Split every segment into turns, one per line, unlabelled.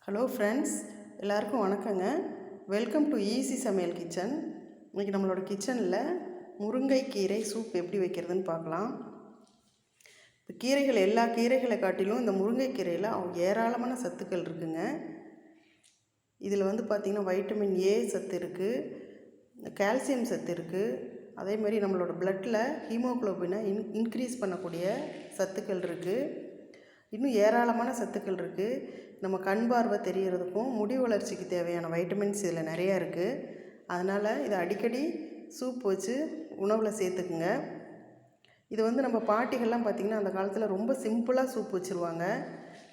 Hello friends, எல்லாருக்கும் வணக்கங்க. Welcome to easy சமையல் கிச்சன். இன்றைக்கி நம்மளோட கிச்சனில் முருங்கைக்கீரை சூப் எப்படி வைக்கிறதுன்னு பார்க்கலாம். இப்போ கீரைகள் எல்லா கீரைகளை காட்டிலும் இந்த முருங்கைக்கீரையில் ஏராளமான சத்துக்கள் இருக்குங்க. இதில் பார்த்திங்கன்னா வைட்டமின் ஏ சத்து இருக்குது, கால்சியம் சத்து இருக்குது, அதே மாதிரி நம்மளோட பிளட்டில் ஹீமோக்ளோபினை இன்க்ரீஸ் பண்ணக்கூடிய சத்துக்கள் இருக்குது. இன்னும் ஏராளமான சத்துக்கள் இருக்குது. நம்ம கண் பார்வை தெரிகிறதுக்கும் முடி வளர்ச்சிக்கு தேவையான வைட்டமின்ஸ் இதில் நிறையா இருக்குது. அதனால் இதை அடிக்கடி சூப் வச்சு உணவில் சேர்த்துக்குங்க. இது நம்ம பாட்டிகள்லாம் பார்த்திங்கன்னா அந்த காலத்தில் ரொம்ப சிம்பிளாக சூப் வச்சுருவாங்க.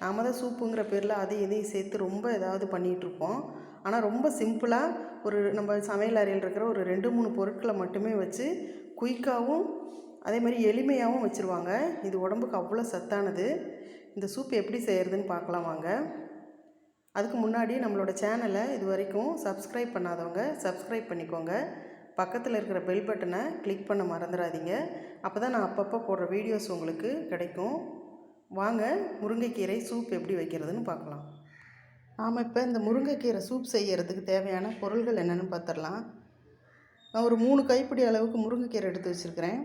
நாம் தான் சூப்புங்கிற பேரில் அதையும் இதையும் சேர்த்து ரொம்ப ஏதாவது பண்ணிகிட்ருப்போம். ஆனால் ரொம்ப சிம்பிளாக நம்ம சமையல் அறையில் இருக்கிற ஒரு 2-3 பொருட்களை மட்டுமே வச்சு குயிக்காகவும் அதே மாதிரி எளிமையாகவும் வச்சுருவாங்க. இது உடம்புக்கு அவ்வளோ சத்தானது. இந்த சூப் எப்படி செய்கிறதுன்னு பார்க்கலாம் வாங்க. அதுக்கு முன்னாடி நம்மளோட சேனலை இது வரைக்கும் சப்ஸ்கிரைப் பண்ணாதவங்க சப்ஸ்கிரைப் பண்ணிக்கோங்க. பக்கத்தில் இருக்கிற பெல் பட்டனை கிளிக் பண்ண மறந்துடாதீங்க. அப்போ தான் நான் அப்பப்போ போடுற வீடியோஸ் உங்களுக்கு கிடைக்கும். வாங்க முருங்கைக்கீரை சூப் எப்படி வைக்கிறதுன்னு பார்க்கலாம். நாம் இப்போ இந்த முருங்கைக்கீரை சூப் செய்கிறதுக்கு தேவையான பொருள்கள் என்னென்னு பார்த்துடலாம். நான் ஒரு 3 கைப்பிடி அளவுக்கு முருங்கைக்கீரை எடுத்து வச்சுருக்கிறேன்.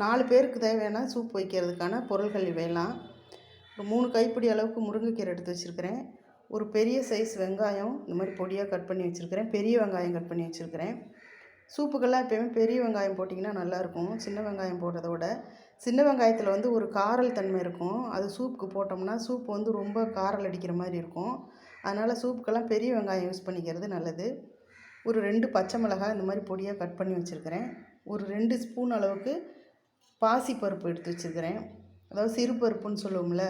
4 பேருக்கு தேவையான சூப் வைக்கிறதுக்கான பொருள்கள் இவையெல்லாம். ஒரு 3 கைப்பிடி அளவுக்கு முருங்கைக்கீரை எடுத்து வச்சுருக்கிறேன். ஒரு பெரிய சைஸ் வெங்காயம் இந்த மாதிரி பொடியாக கட் பண்ணி வச்சுருக்கிறேன். பெரிய வெங்காயம் கட் பண்ணி வச்சுருக்கிறேன். சூப்புக்கெல்லாம் எப்போயுமே பெரிய வெங்காயம் போட்டிங்கன்னா நல்லாயிருக்கும் சின்ன வெங்காயம் போடுறத விட. சின்ன வெங்காயத்தில் ஒரு காரல் தன்மை இருக்கும். அது சூப்புக்கு போட்டோம்னா சூப் ரொம்ப காரல் அடிக்கிற மாதிரி இருக்கும். அதனால் சூப்புக்கெல்லாம் பெரிய வெங்காயம் யூஸ் பண்ணிக்கிறது நல்லது. ஒரு 2 பச்சை மிளகாய் இந்த மாதிரி பொடியாக கட் பண்ணி வச்சுருக்கிறேன். ஒரு 2 ஸ்பூன் அளவுக்கு பாசி பருப்பு எடுத்து வச்சுருக்கிறேன். அதாவது சிறு பருப்புன்னு சொல்லுவோம்ல,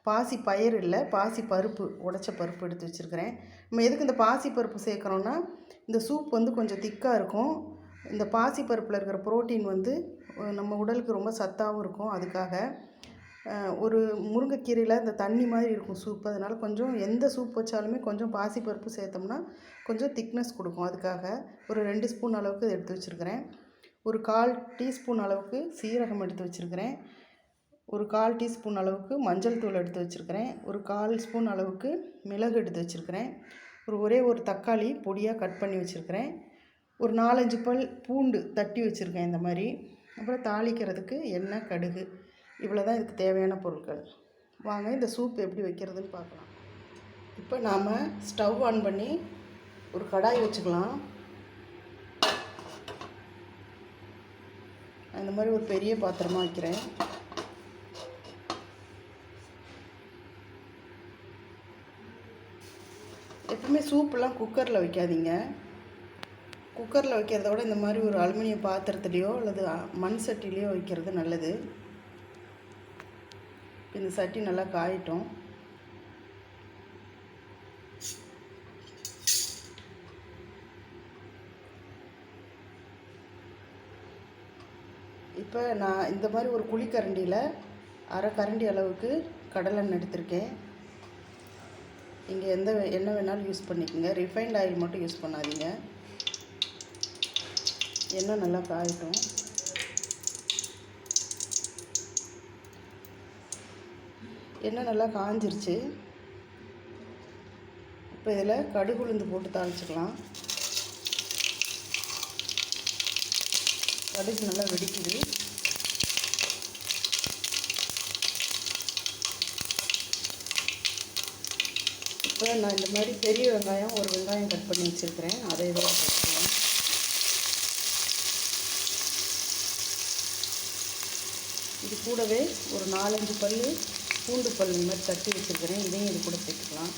பாசி பயிர் இல்லை, பாசி பருப்பு, உடைச்ச பருப்பு எடுத்து வச்சுருக்கிறேன். நம்ம எதுக்கு இந்த பாசி பருப்பு சேர்க்குறோன்னா, இந்த சூப் கொஞ்சம் திக்காக இருக்கும். இந்த பாசி பருப்பில் இருக்கிற புரோட்டீன் நம்ம உடலுக்கு ரொம்ப சத்தாகவும் இருக்கும். அதுக்காக ஒரு முருங்கைக்கீரையில் இந்த தண்ணி மாதிரி இருக்கும் சூப்பு. அதனால் கொஞ்சம் எந்த சூப் வச்சாலுமே கொஞ்சம் பாசி பருப்பு சேர்த்தோம்னா கொஞ்சம் திக்னஸ் கொடுக்கும். அதுக்காக ஒரு 2 ஸ்பூன் அளவுக்கு எடுத்து வச்சுருக்கிறேன். ஒரு 1/4 டீஸ்பூன் அளவுக்கு சீரகம் எடுத்து வச்சுருக்கிறேன். ஒரு 1/4 டீஸ்பூன் அளவுக்கு மஞ்சள் தூள் எடுத்து வச்சுருக்கிறேன். ஒரு 1/4 ஸ்பூன் அளவுக்கு மிளகு எடுத்து வச்சுருக்கிறேன். ஒரே ஒரு தக்காளி பொடியாக கட் பண்ணி வச்சுருக்கிறேன். ஒரு 4-5 பல் பூண்டு தட்டி வச்சுருக்கேன் இந்த மாதிரி. அப்புறம் தாளிக்கிறதுக்கு எண்ணெய், கடுகு, இவ்வளோ தான் இதுக்கு தேவையான பொருட்கள். வாங்க இந்த சூப் எப்படி வைக்கிறதுன்னு பார்க்கலாம். இப்போ நாம் ஸ்டவ் ஆன் பண்ணி ஒரு கடாய் வச்சுக்கலாம். இந்த மாதிரி ஒரு பெரிய பாத்திரமாக வைக்கிறேன். எப்பவுமே சூப்பெல்லாம் குக்கரில் வைக்காதீங்க. குக்கரில் வைக்கிறத விட இந்த மாதிரி ஒரு அலுமினிய பாத்திரத்துலேயோ அல்லது மண் சட்டிலேயோ வைக்கிறது நல்லது. இந்த சட்டி நல்லா காயட்டும். இப்போ நான் இந்த மாதிரி ஒரு குழிக்கரண்டியில் 1/2 கரண்டி அளவுக்கு கடலெண்ணெய் எடுத்திருக்கேன். நீங்கள் எந்த எண்ணெய் வேணாலும் யூஸ் பண்ணிக்கோங்க. ரிஃபைண்ட் ஆயில் மட்டும் யூஸ் பண்ணாதீங்க. எண்ணெய் நல்லா காயட்டும். எண்ணெய் நல்லா காஞ்சிருச்சு. இப்போ இதில் கடுகு உளுந்து போட்டு தாளிச்சிக்கலாம். கடுகு நல்லா வெடிக்குது. இப்போ நான் இந்த மாதிரி பெரிய வெங்காயம் ஒரு வெங்காயம் கட் பண்ணி வச்சுருக்கிறேன். அதை இதோட சேர்த்துக்கலாம். இது கூடவே ஒரு 4-5 பல் பூண்டு பல் இந்த மாதிரி தட்டி வச்சுருக்கிறேன். இதையும் இது கூட சேர்த்துக்கலாம்.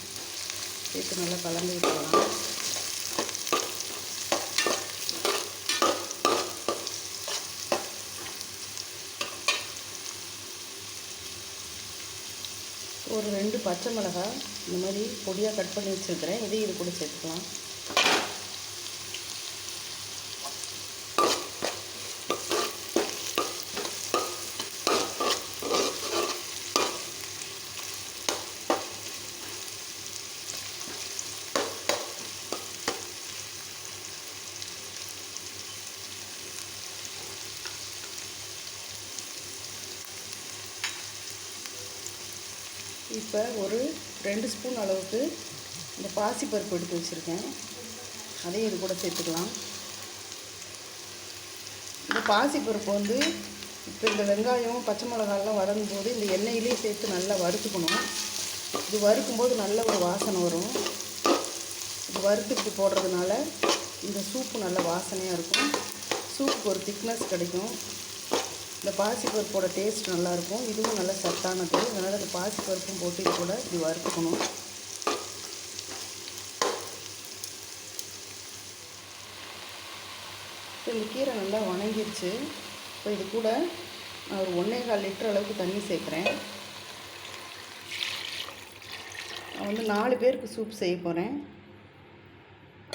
சேர்த்து நல்லா கலந்து விட்டுக்கலாம். ஒரு 2 பச்சை மிளகாய் இந்த மாதிரி பொடியாக கட் பண்ணி வச்சுருக்கிறேன். இதையும் இது கூட சேர்த்துக்கலாம். இப்போ ஒரு 2 ஸ்பூன் அளவுக்கு இந்த பாசிப்பருப்பு எடுத்து வச்சுருக்கேன், அதையும் இது கூட சேர்த்துக்கலாம். இந்த பாசிப்பருப்பு வந்து இப்போ இந்த வெங்காயம் பச்சை மிளகாயெல்லாம் வதங்கும்போது இந்த எண்ணெயிலே சேர்த்து நல்லா வறுத்துக்கணும். இது வறுக்கும்போது நல்ல ஒரு வாசனை வரும். இது வறுத்துக்கிட்டு போடுறதுனால இந்த சூப்பு நல்ல வாசனையாக இருக்கும். சூப்புக்கு ஒரு திக்னஸ் கிடைக்கும். இந்த பாசிப்பருப்போட டேஸ்ட் நல்லாயிருக்கும். இதுவும் நல்ல சத்தானது. அதனால் அந்த பாசிப்பருப்பும் போட்டு இது கூட இப்படி வறுத்துக்கணும். இந்த கீரை நல்லா வணங்கிடுச்சு. இப்போ இது கூட நான் ஒரு 1.25 லிட்டர் அளவுக்கு தண்ணி சேர்க்குறேன். நான் வந்து 4 பேருக்கு சூப் செய்ய போகிறேன்.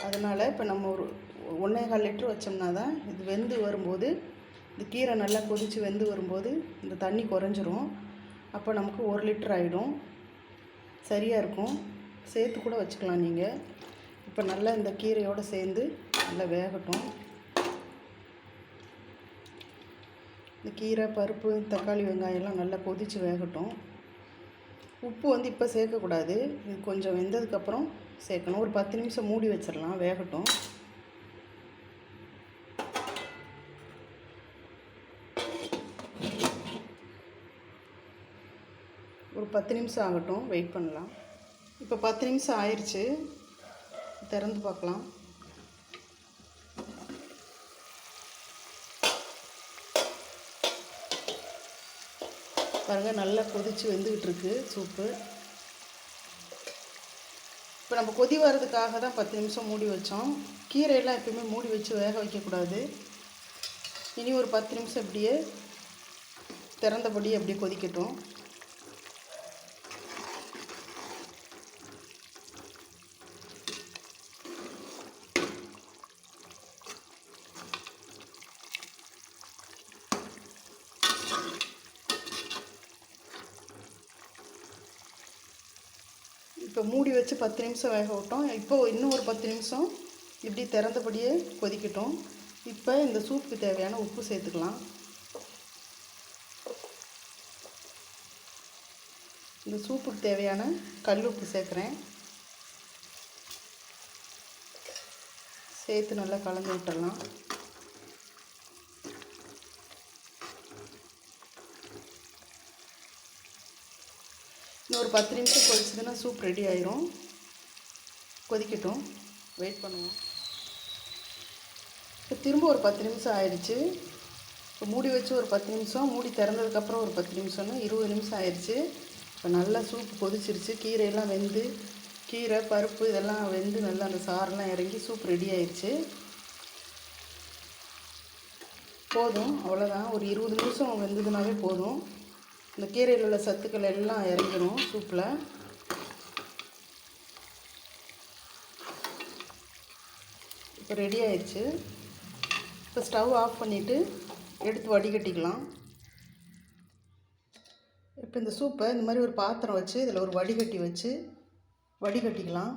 அதனால் இப்போ நம்ம ஒரு 1.25 லிட்டர் வச்சோம்னா தான் இது வெந்து வரும்போது, இந்த கீரை நல்லா கொதித்து வெந்து வரும்போது இந்த தண்ணி குறைஞ்சிரும். அப்போ நமக்கு 1 லிட்டர் ஆகிடும், சரியாக இருக்கும். சேர்த்து கூட வச்சுக்கலாம் நீங்கள். இப்போ நல்லா இந்த கீரையோடு சேர்ந்து நல்லா வேகட்டும். இந்த கீரை, பருப்பு, தக்காளி, வெங்காயம்லாம் நல்லா கொதித்து வேகட்டும். உப்பு வந்து இப்போ சேர்க்கக்கூடாது, இது கொஞ்சம் வெந்ததுக்கப்புறம் சேர்க்கணும். ஒரு 10 நிமிஷம் மூடி வச்சிடலாம், வேகட்டும். ஒரு 10 நிமிஷம் ஆகட்டும், வெயிட் பண்ணலாம். இப்போ 10 நிமிஷம் ஆயிடுச்சு, திறந்து பார்க்கலாம். பாருங்கள், நல்லா கொதித்து வெந்துக்கிட்டு இருக்குது சூப்பு. இப்போ நம்ம கொதி வர்றதுக்காக தான் 10 நிமிஷம் மூடி வச்சோம். கீரையெல்லாம் எப்பயுமே மூடி வச்சு வேக வைக்கக்கூடாது. இனி ஒரு 10 நிமிஷம் இப்படியே திறந்தபடி அப்படியே கொதிக்கட்டும். இப்போ மூடி வச்சு 10 நிமிஷம் வேக விட்டோம். இப்போ இன்னும் ஒரு 10 நிமிஷம் இப்படி திறந்தபடியே கொதிக்கட்டும். இப்போ இந்த சூப்புக்கு தேவையான உப்பு சேர்த்துக்கலாம். இந்த சூப்புக்கு தேவையான கல் உப்பு சேர்க்குறேன். சேர்த்து நல்லா கலந்து விட்டுடலாம். இன்னும் ஒரு 10 நிமிஷம் கொதிச்சதுன்னா சூப் ரெடி ஆயிரும். கொதிக்கட்டும், வெயிட் பண்ணுவோம். இப்போ திரும்ப ஒரு 10 நிமிஷம் ஆயிடுச்சு. இப்போ மூடி வச்சு ஒரு 10 நிமிஷம், மூடி திறந்ததுக்கப்புறம் ஒரு 10 நிமிஷம்னா 20 நிமிஷம் ஆயிடுச்சு. இப்போ நல்லா சூப்பு கொதிச்சிருச்சு. கீரையெல்லாம் வெந்து, கீரை, பருப்பு இதெல்லாம் வெந்து நல்லா அந்த சாரெல்லாம் இறங்கி சூப் ரெடி ஆயிடுச்சு. போதும், அவ்வளோதான். ஒரு 20 நிமிஷம் வெந்ததுனாவே போதும். இந்த கீரையில் உள்ள சத்துக்கள் எல்லாம் இறங்கிடும் சூப்பில். இப்போ ரெடி ஆயிடுச்சு. இப்போ ஸ்டவ் ஆஃப் பண்ணிவிட்டு எடுத்து வடிகட்டிக்கலாம். இப்போ இந்த சூப்பை இந்த மாதிரி ஒரு பாத்திரம் வச்சு இதில் ஒரு வடிகட்டி வச்சு வடிகட்டிக்கலாம்.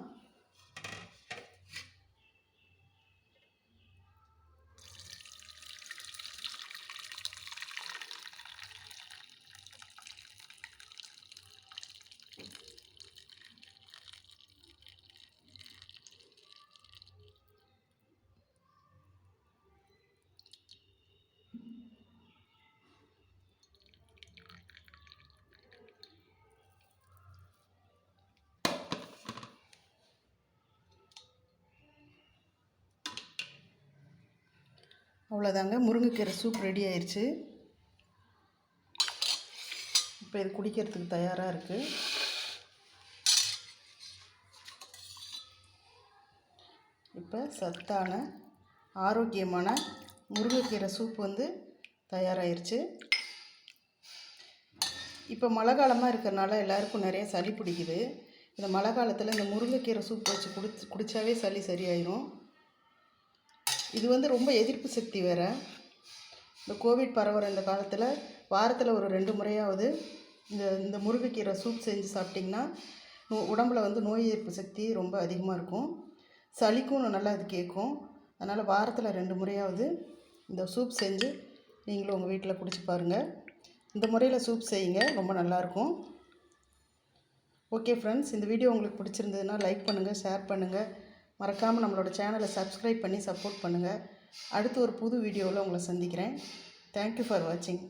அவ்வளோதாங்க, முருங்கைக்கீரை சூப் ரெடி ஆயிடுச்சு. இப்போ இது குடிக்கிறதுக்கு தயாராக இருக்குது. இப்போ சத்தான ஆரோக்கியமான முருங்கைக்கீரை சூப் வந்து தயாராகிருச்சு. இப்போ மழை காலமாக இருக்கிறனால எல்லாருக்கும் நிறைய சளி பிடிக்குது. இந்த மழை காலத்தில் இந்த முருங்கைக்கீரை சூப் வச்சு குடித்தாவே சளி சரியாயிடும். இது வந்து ரொம்ப எதிர்ப்பு சக்தி வேறு. இந்த கோவிட் பரவுகிற இந்த காலத்தில் வாரத்தில் ஒரு 2 முறையாவது இந்த முருங்கைக்கீரை சூப் செஞ்சு சாப்பிட்டிங்கன்னா உடம்புல வந்து நோய் எதிர்ப்பு சக்தி ரொம்ப அதிகமாக இருக்கும். சளிக்கும் நல்லா அது கேட்கும். அதனால் வாரத்தில் 2 முறையாவது இந்த சூப் செஞ்சு நீங்களும் உங்கள் வீட்டில் குடிச்சு பாருங்கள். இந்த முறையில் சூப் செய்யுங்க, ரொம்ப நல்லாயிருக்கும். ஓகே ஃப்ரெண்ட்ஸ், இந்த வீடியோ உங்களுக்கு பிடிச்சிருந்ததுன்னா லைக் பண்ணுங்கள், ஷேர் பண்ணுங்கள். மறக்காமல் நம்மளோட சேனலை சப்ஸ்கிரைப் பண்ணி சப்போர்ட் பண்ணுங்கள். அடுத்து ஒரு புது வீடியோவில் உங்களை சந்திக்கிறேன். தேங்க்யூ ஃபார் வாட்சிங்.